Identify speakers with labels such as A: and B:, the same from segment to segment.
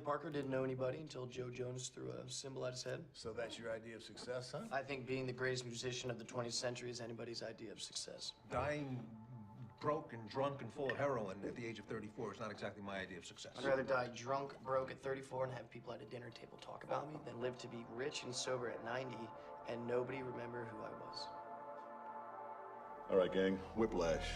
A: Parker didn't know anybody until Joe Jonas threw a cymbal at his head.
B: So that's your idea of success, huh?
A: I think being the greatest musician of the 20th century is anybody's idea of success.
C: Dying broke and drunk and full of heroin at the age of 34 is not exactly my idea of success.
A: I'd rather die drunk, broke at 34 and have people at a dinner table talk about me than live to be rich and sober at 90 and nobody remember who I was.
D: All right, gang, whiplash.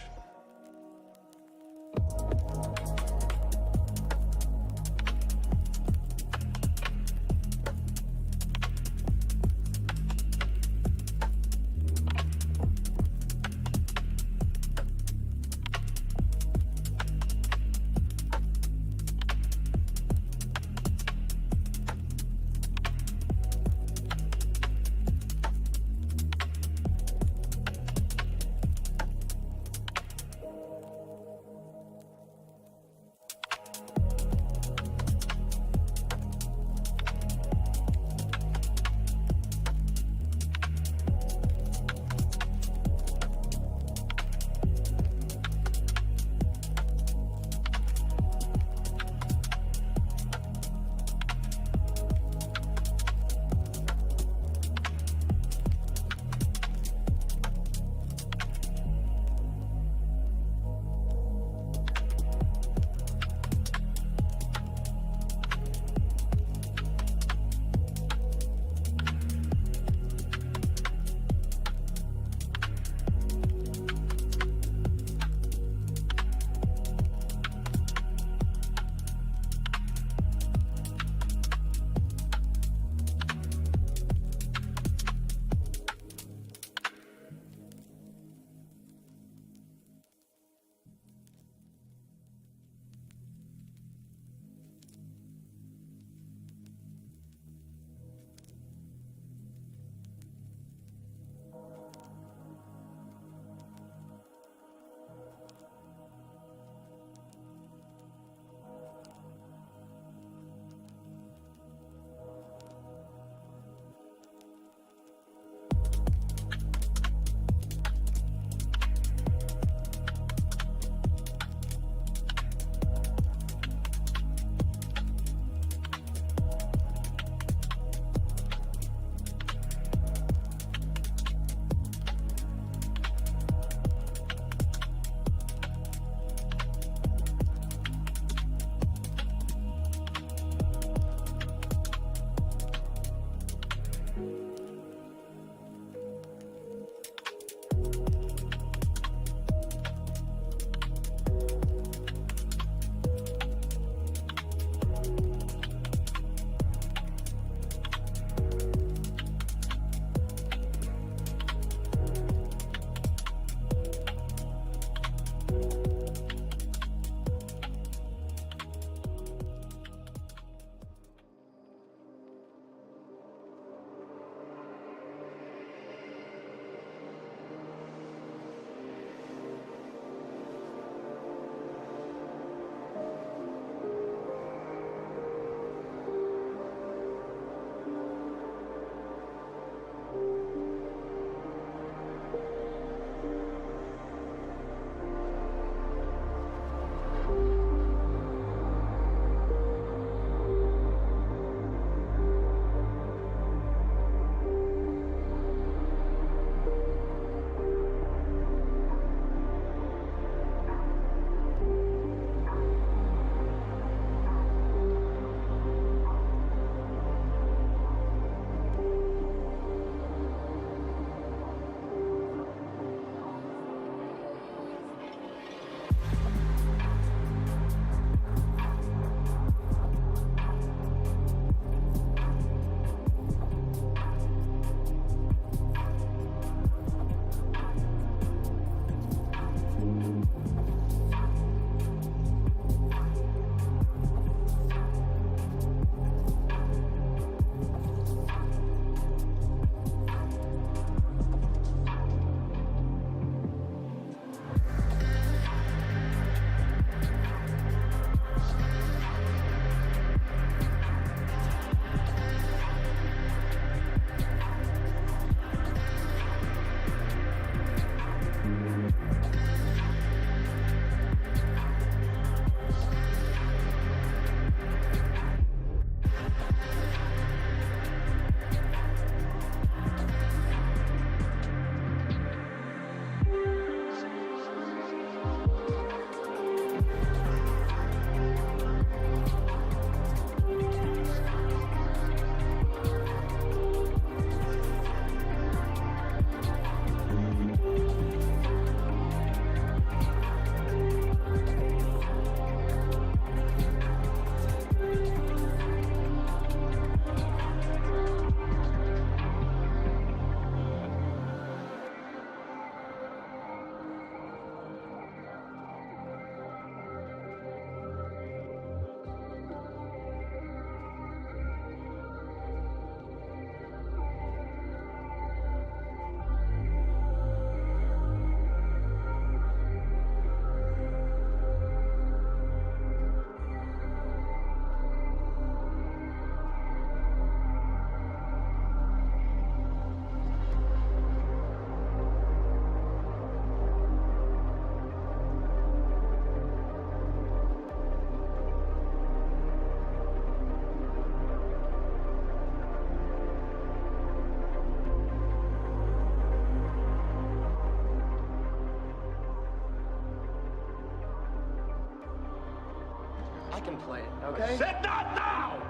A: I can play it, okay?
D: Said not now!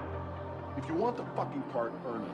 D: If you want the fucking part, earn it.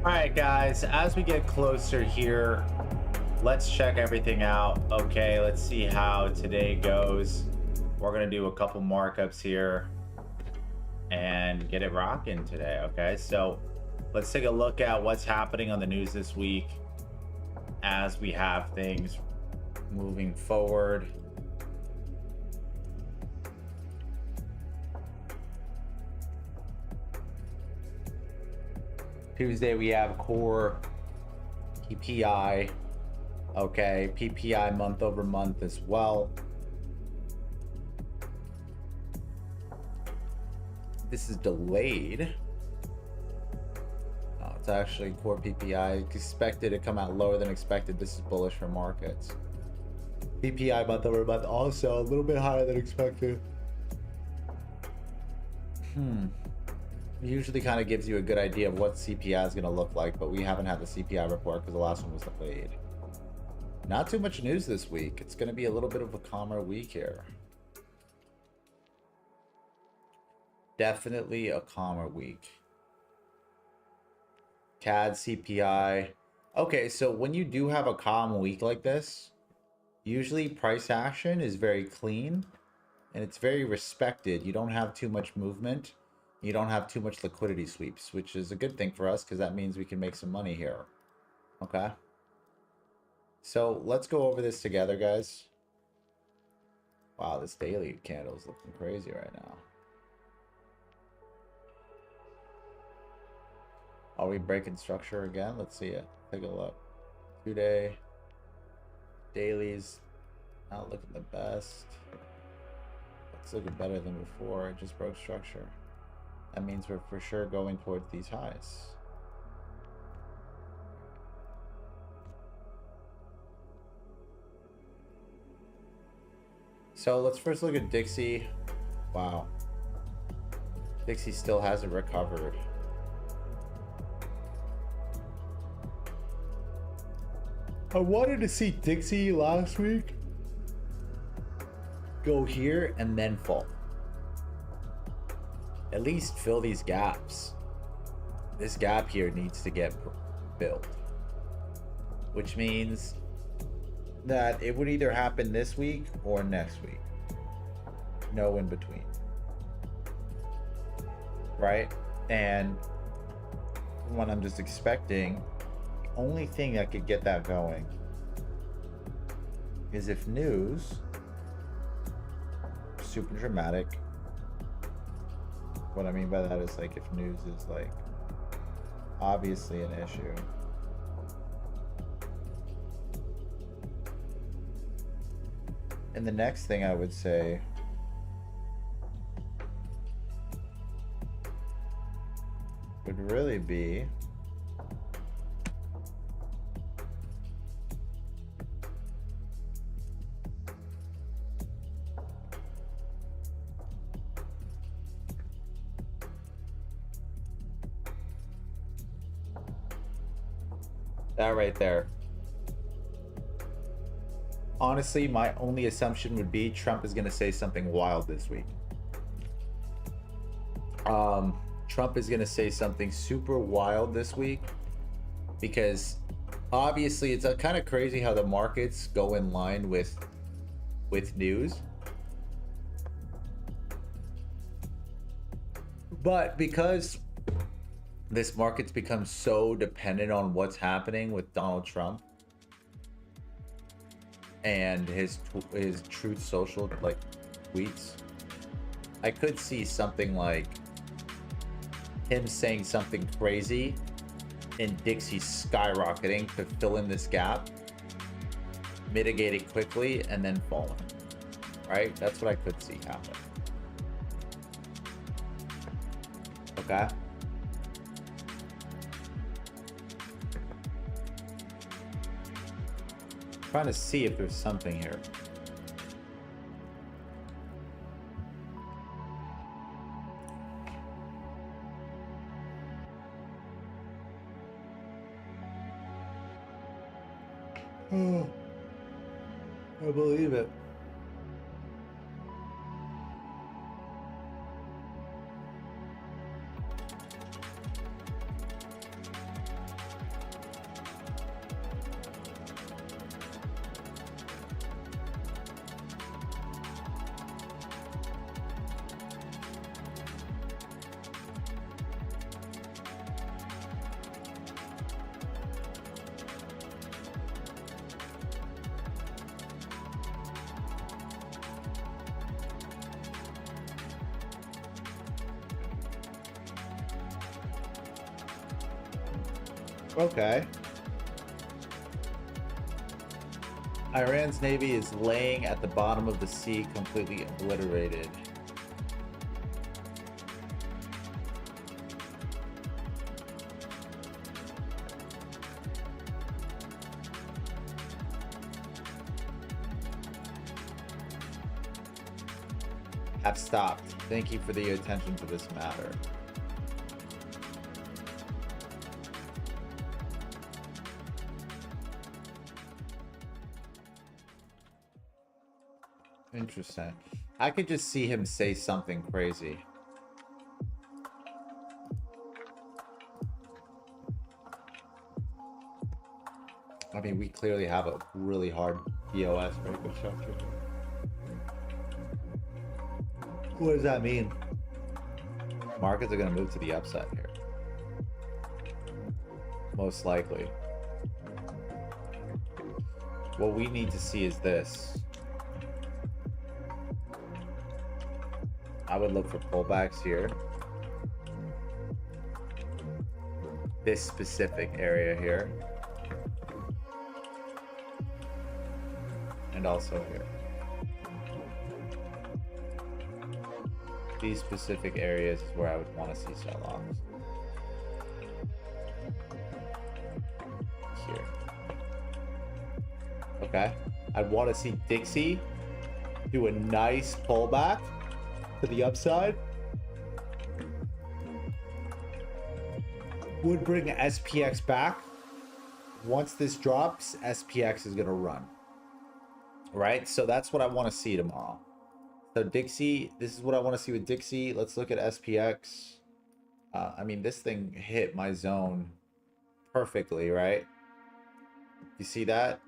E: All right, guys, as we get closer here, let's check everything out. Okay, let's see how today goes. We're going to do a couple markups here and get it rocking today. Okay, so let's take a look at what's happening on the news this week as we have things moving forward. Tuesday, we have core PPI. Okay, PPI month over month as well. This is delayed. Oh, it's actually core PPI. Expected to come out lower than expected. This is bullish for markets. PPI month over month also a little bit higher than expected. Usually kind of gives you a good idea of what CPI is going to look like, but we haven't had the CPI report because the last one was delayed. Not too much news this week. It's going to be a little bit of a calmer week here. Definitely a calmer week. CAD CPI. Okay, so when you do have a calm week like this, usually price action is very clean and it's very respected. You don't have too much movement. You don't have too much liquidity sweeps, which is a good thing for us because that means we can make some money here. Okay. So let's go over this together, guys. Wow, this daily candle is looking crazy right now. Are we breaking structure again? Let's see it. Take a look. 2-day. Dailies not looking the best. It's looking better than before. It just broke structure. That means we're for sure going towards these highs. So let's first look at Dixie. Wow. Dixie still hasn't recovered. I wanted to see Dixie last week go here and then fall. At least fill these gaps. This gap here needs to get filled, which means that it would either happen this week or next week. No in between. Right? And what I'm just expecting, the only thing that could get that going is if news, super dramatic. What I mean by that is like if news is like obviously an issue. And the next thing I would say would really be that right there. Honestly, my only assumption would be Trump is going to say something wild this week. Trump is going to say something super wild this week because obviously it's kind of crazy how the markets go in line with news. But because this market's become so dependent on what's happening with Donald Trump and his Truth Social like tweets, I could see something like him saying something crazy and Dixie skyrocketing to fill in this gap, mitigate it quickly, and then falling. Right? That's what I could see happen. Okay. Trying to see if there's something here. Oh, I believe it. Okay. Iran's navy is laying at the bottom of the sea, completely obliterated. Have stopped. Thank you for the attention to this matter. Interesting. I could just see him say something crazy. I mean, we clearly have a really hard POS break of structure. What does that mean? Markets are going to move to the upside here. Most likely. What we need to see is this. I would look for pullbacks here. This specific area here. And also here. These specific areas is where I would want to see sell-offs. Here. Okay. I'd want to see Dixie do a nice pullback to the upside would bring SPX back. Once this drops, SPX is gonna run. Right? So that's what I want to see tomorrow. So Dixie, this is what I want to see with Dixie. Let's look at SPX. I mean, this thing hit my zone perfectly, right? You see that?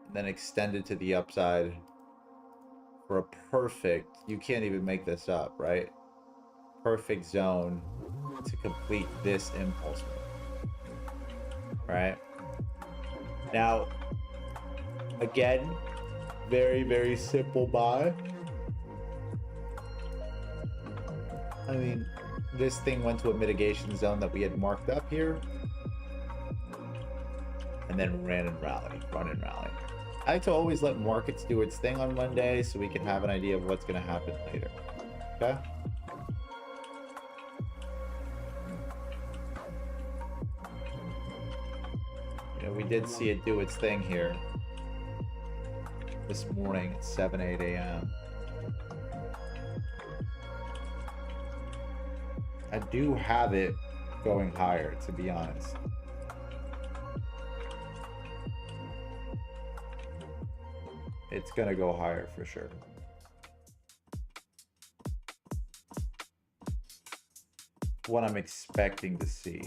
E: And then extended to the upside for a perfect, you can't even make this up, right? Perfect zone to complete this impulse move, right? Now, again, very, very simple buy. I mean, this thing went to a mitigation zone that we had marked up here. And then run and rally. I like to always let markets do its thing on Monday so we can have an idea of what's going to happen later. Okay? You know, we did see it do its thing here this morning at 8 a.m. I do have it going higher, to be honest. It's gonna go higher for sure. What I'm expecting to see.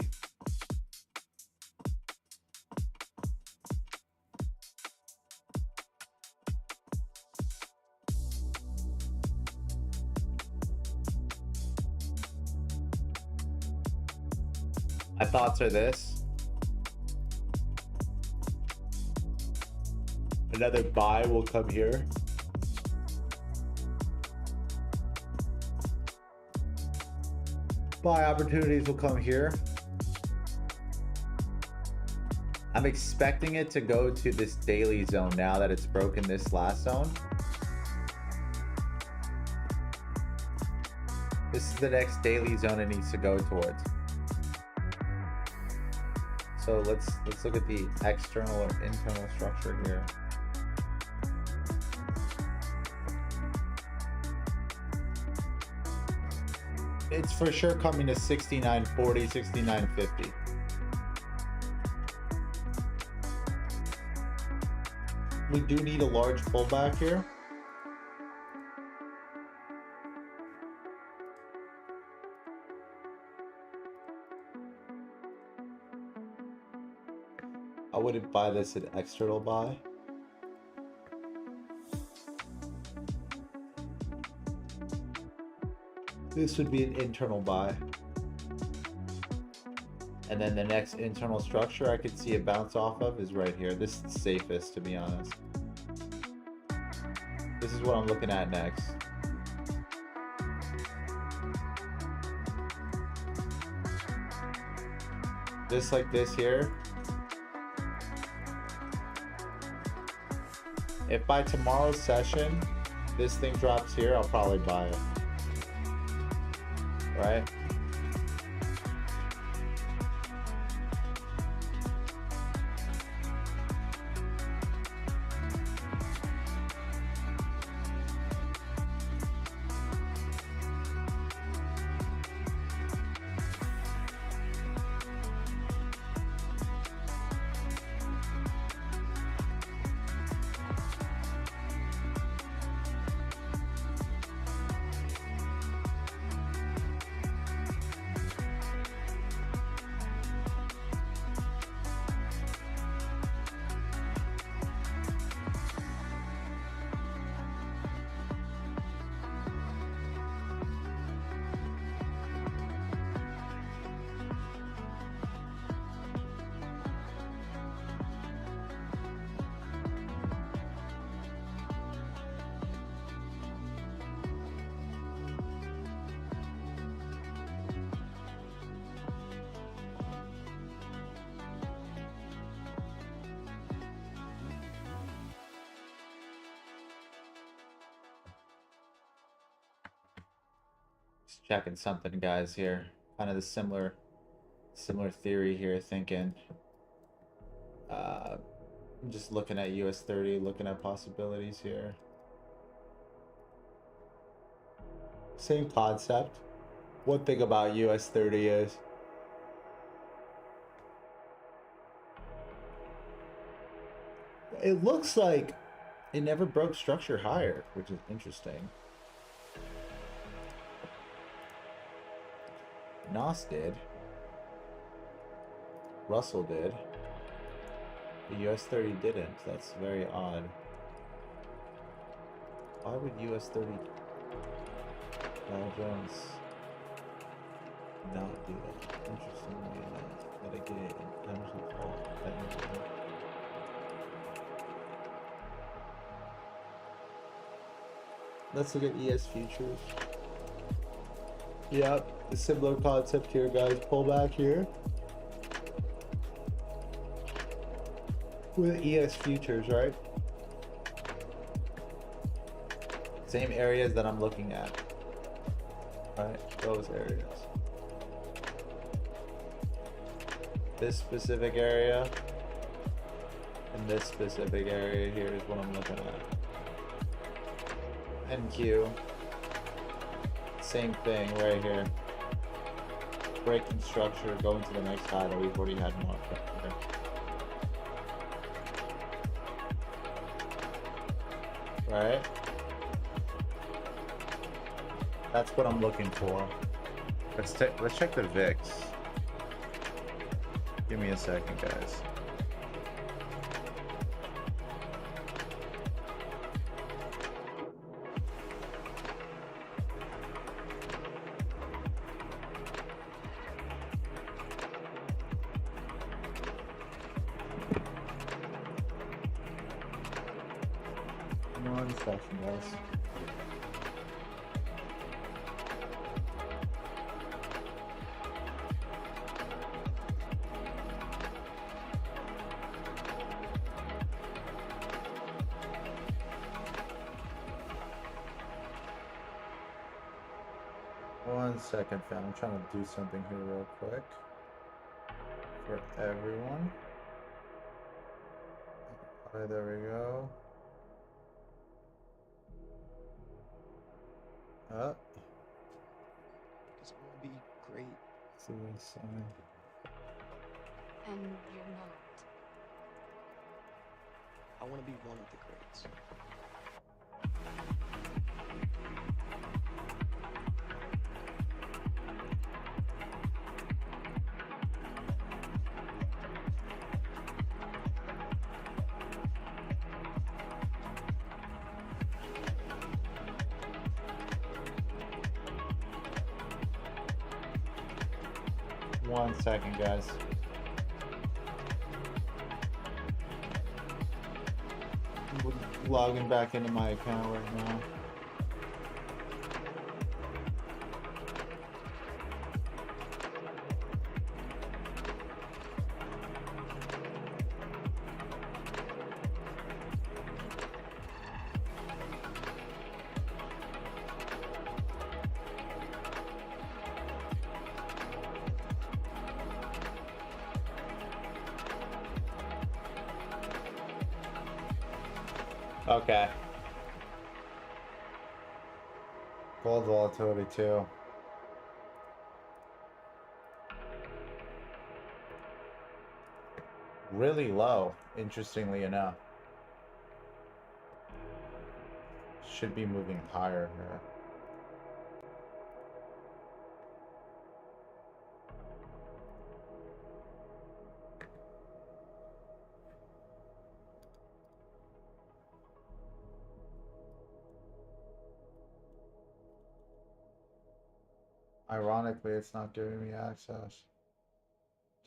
E: My thoughts are this. Another buy will come here. Buy opportunities will come here. I'm expecting it to go to this daily zone now that it's broken this last zone. This is the next daily zone it needs to go towards. So let's look at the external and internal structure here. It's for sure coming to 69.40, 69.50. We do need a large pullback here. I wouldn't buy this an external buy. This would be an internal buy. And then the next internal structure I could see a bounce off of is right here. This is the safest, to be honest. This is what I'm looking at next. Just like this here. If by tomorrow's session, this thing drops here, I'll probably buy it. Right? Just checking something, guys, here. Kind of the similar theory here, thinking. I'm just looking at US 30, looking at possibilities here. Same concept. One thing about US 30 is it looks like it never broke structure higher, which is interesting. Nos did. Russell did. The US 30 didn't. That's very odd. Why would US 30 Dow Jones not do that? Interestingly enough, that it get potentially fall technically. Let's look at ES futures. Yep, a similar concept here, guys. Pull back here. With ES futures, right? Same areas that I'm looking at. Right? Those areas. This specific area and this specific area here is what I'm looking at. NQ. Same thing right here. Breaking structure, going to the next high that we've already had more of. Right? That's what I'm looking for. Let's check the VIX. Give me a second, guys. One second, guys. One second, fam. I'm trying to do something here real quick for everyone. Alright, there we go. Up.
A: Because I want to be great.
E: See this sign.
F: And you're not.
A: I want to be one of the greats.
E: One second, guys. I'm logging back into my account right now. Okay. Gold volatility too. Really low, interestingly enough. Should be moving higher here. Ironically, it's not giving me access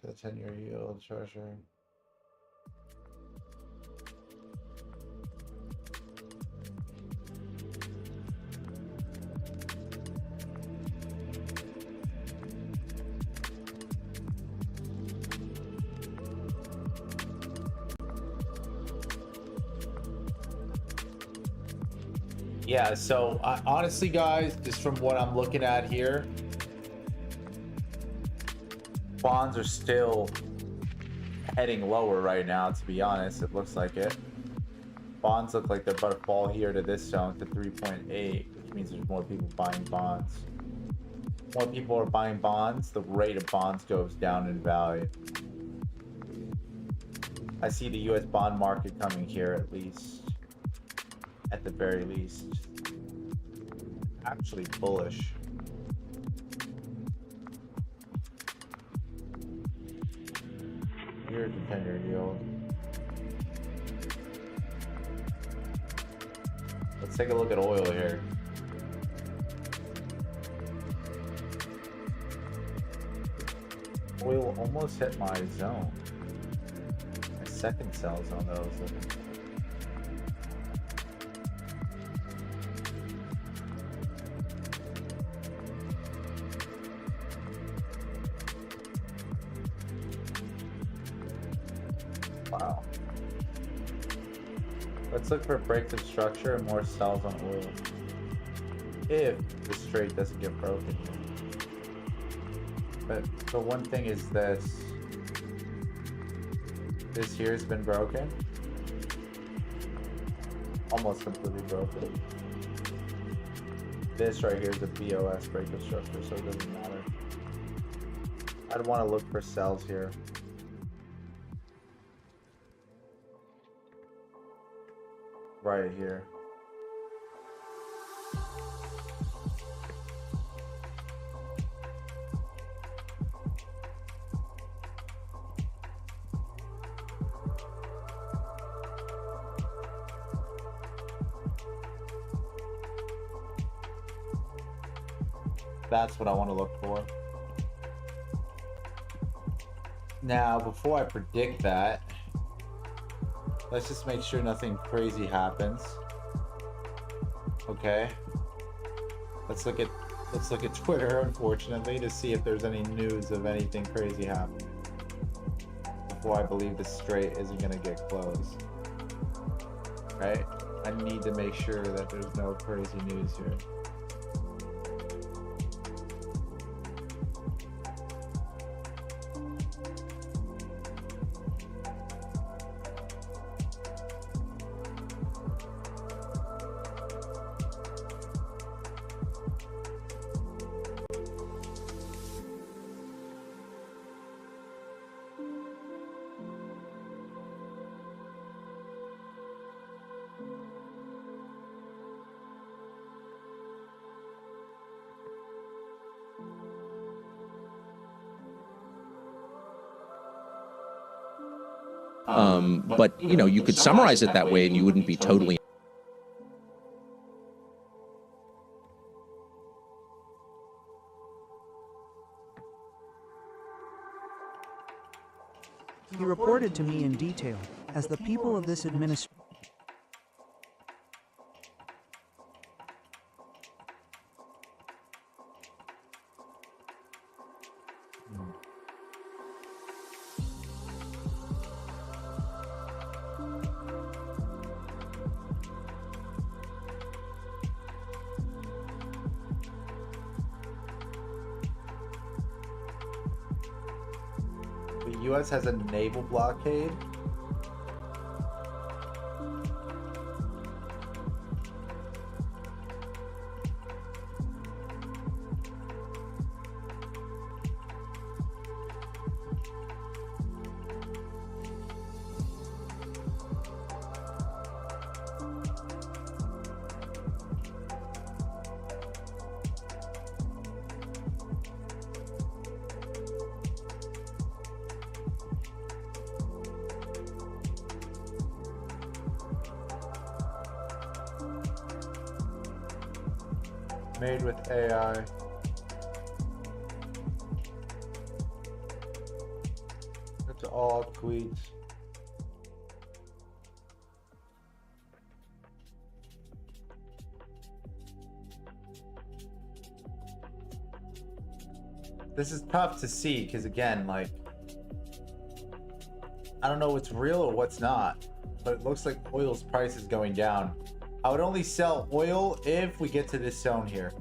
E: to the 10-year yield treasury. Yeah, so honestly, guys, just from what I'm looking at here, bonds are still heading lower right now, to be honest. It looks like it. Bonds look like they're about to fall here to this zone, to 3.8, which means there's more people buying bonds. More people are buying bonds, the rate of bonds goes down in value. I see the US bond market coming here at least. At the very least. Actually bullish. Here's the 10-year yield. Let's take a look at oil here. Oil almost hit my zone. My second sell zone that I was looking for. Wow. Let's look for breaks of structure and more sells on oil. If the straight doesn't get broken here. But one thing is this. This here has been broken. Almost completely broken. This right here is a BOS break of structure, so it doesn't matter. I'd want to look for sells here. Right here. That's what I want to look for. Now, before I predict that, let's just make sure nothing crazy happens. Okay. Let's look at Twitter, unfortunately, to see if there's any news of anything crazy happening. Before I believe the straight isn't gonna get closed. Right? I need to make sure that there's no crazy news here.
G: But, you know, you could summarize it that way and you wouldn't be totally...
H: He reported to me in detail, as the people of this administration...
E: The US has a naval blockade. Made with AI. It's all tweets. This is tough to see because, again, like, I don't know what's real or what's not, but it looks like oil's price is going down. I would only sell oil if we get to this zone here.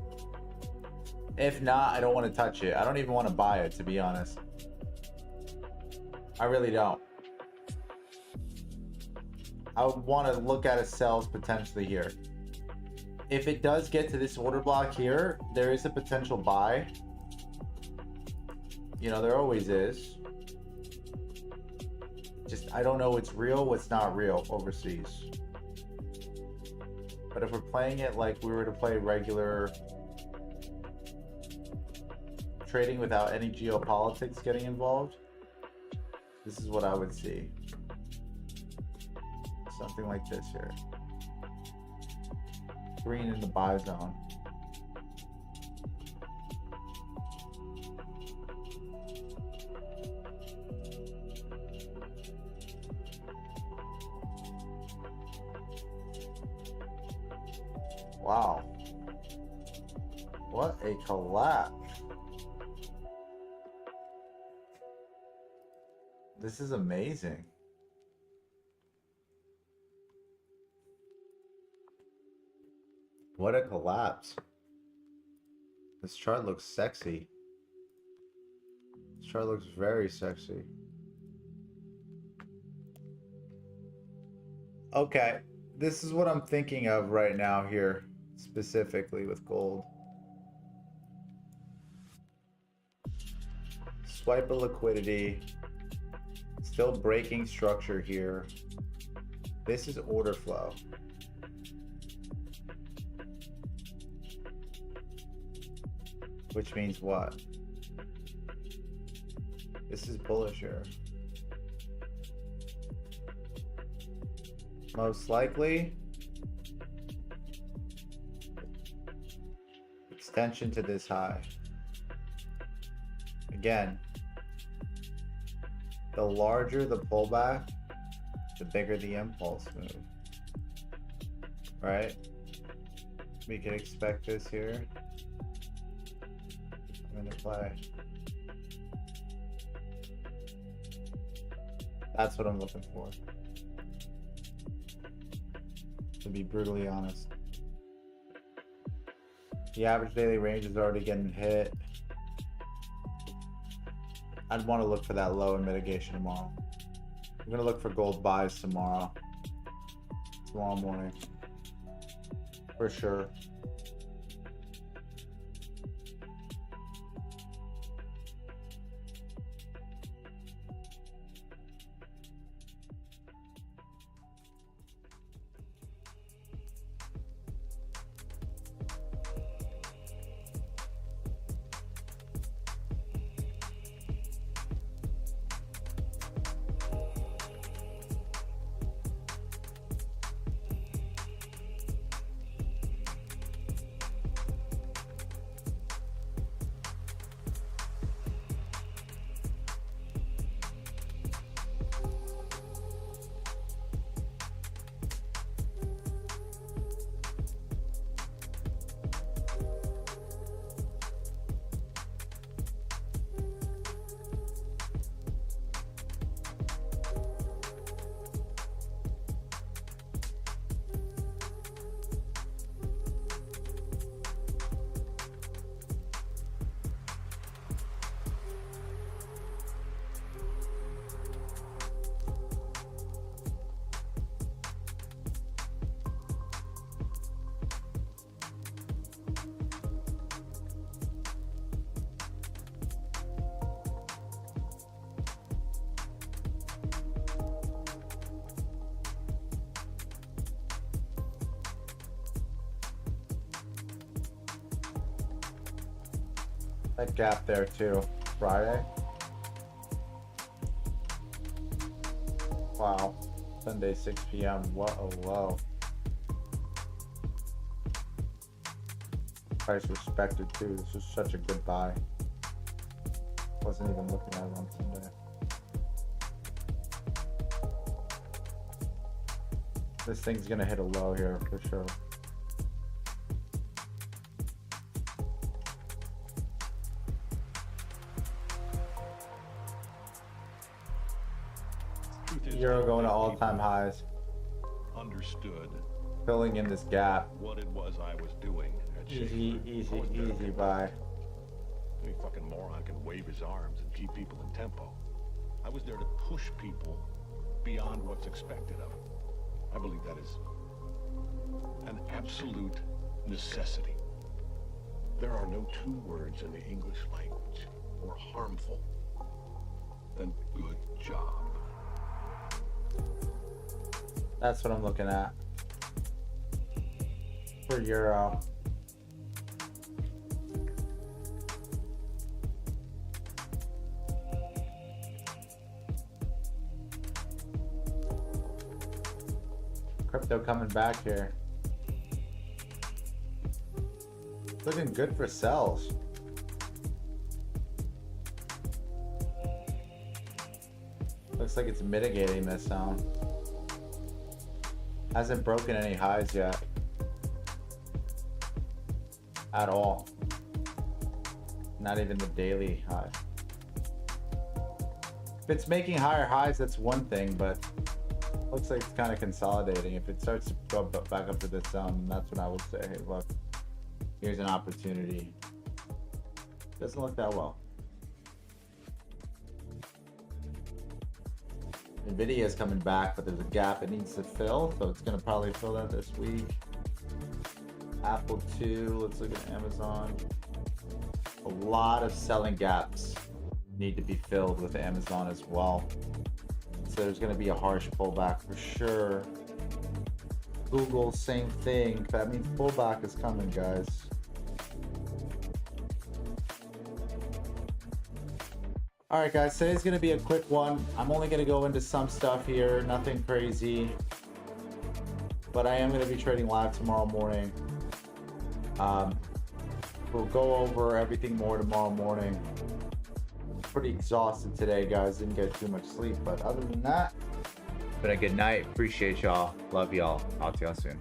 E: If not, I don't want to touch it. I don't even want to buy it, to be honest. I really don't. I would want to look at a sells potentially here. if it does get to this order block here, there is a potential buy. You know, there always is. Just, I don't know what's real, what's not real overseas. But if we're playing it like we were to play regular trading without any geopolitics getting involved, this is what I would see. Something like this here. Green in the buy zone. Wow. What a collapse. This is amazing. What a collapse. This chart looks sexy. This chart looks very sexy. Okay, this is what I'm thinking of right now here, specifically with gold. Swipe of liquidity. Still breaking structure here. This is order flow. Which means what? This is bullish here. Most likely, extension to this high. Again, the larger the pullback, the bigger the impulse move. Right? We can expect this here. I'm gonna play. That's what I'm looking for. To be brutally honest. The average daily range is already getting hit. I'd want to look for that low in mitigation tomorrow. I'm gonna look for gold buys tomorrow morning. For sure. That gap there too. Friday. Wow. Sunday 6 p.m. What a low. Price respected too. This was such a good buy. Wasn't even looking at it on Sunday. This thing's gonna hit a low here for sure. Euro going to all-time highs.
I: Understood.
E: Filling in this gap.
I: What it was I was doing.
E: Easy buy.
I: Any fucking moron can wave his arms and keep people in tempo. I was there to push people beyond what's expected of them. I believe that is an absolute necessity. There are no two words in the English language more harmful than good job.
E: That's what I'm looking at for Euro. Crypto coming back here. Looking good for sells. Looks like it's mitigating this zone. Hasn't broken any highs yet. At all. Not even the daily high. If it's making higher highs, that's one thing, but looks like it's kind of consolidating. If it starts to go back up to this zone, that's when I would say, hey, look, here's an opportunity. Doesn't look that well. Nvidia is coming back, but there's a gap it needs to fill, so it's going to probably fill that this week. Apple 2, let's look at Amazon. A lot of selling gaps need to be filled with Amazon as well. So there's going to be a harsh pullback for sure. Google, same thing. That means pullback is coming, guys. All right, guys, today's going to be a quick one. I'm only going to go into some stuff here, nothing crazy. But I am going to be trading live tomorrow morning. We'll go over everything more tomorrow morning. Pretty exhausted today, guys. Didn't get too much sleep, but other than that, been a good night. Appreciate y'all. Love y'all. Talk to y'all soon.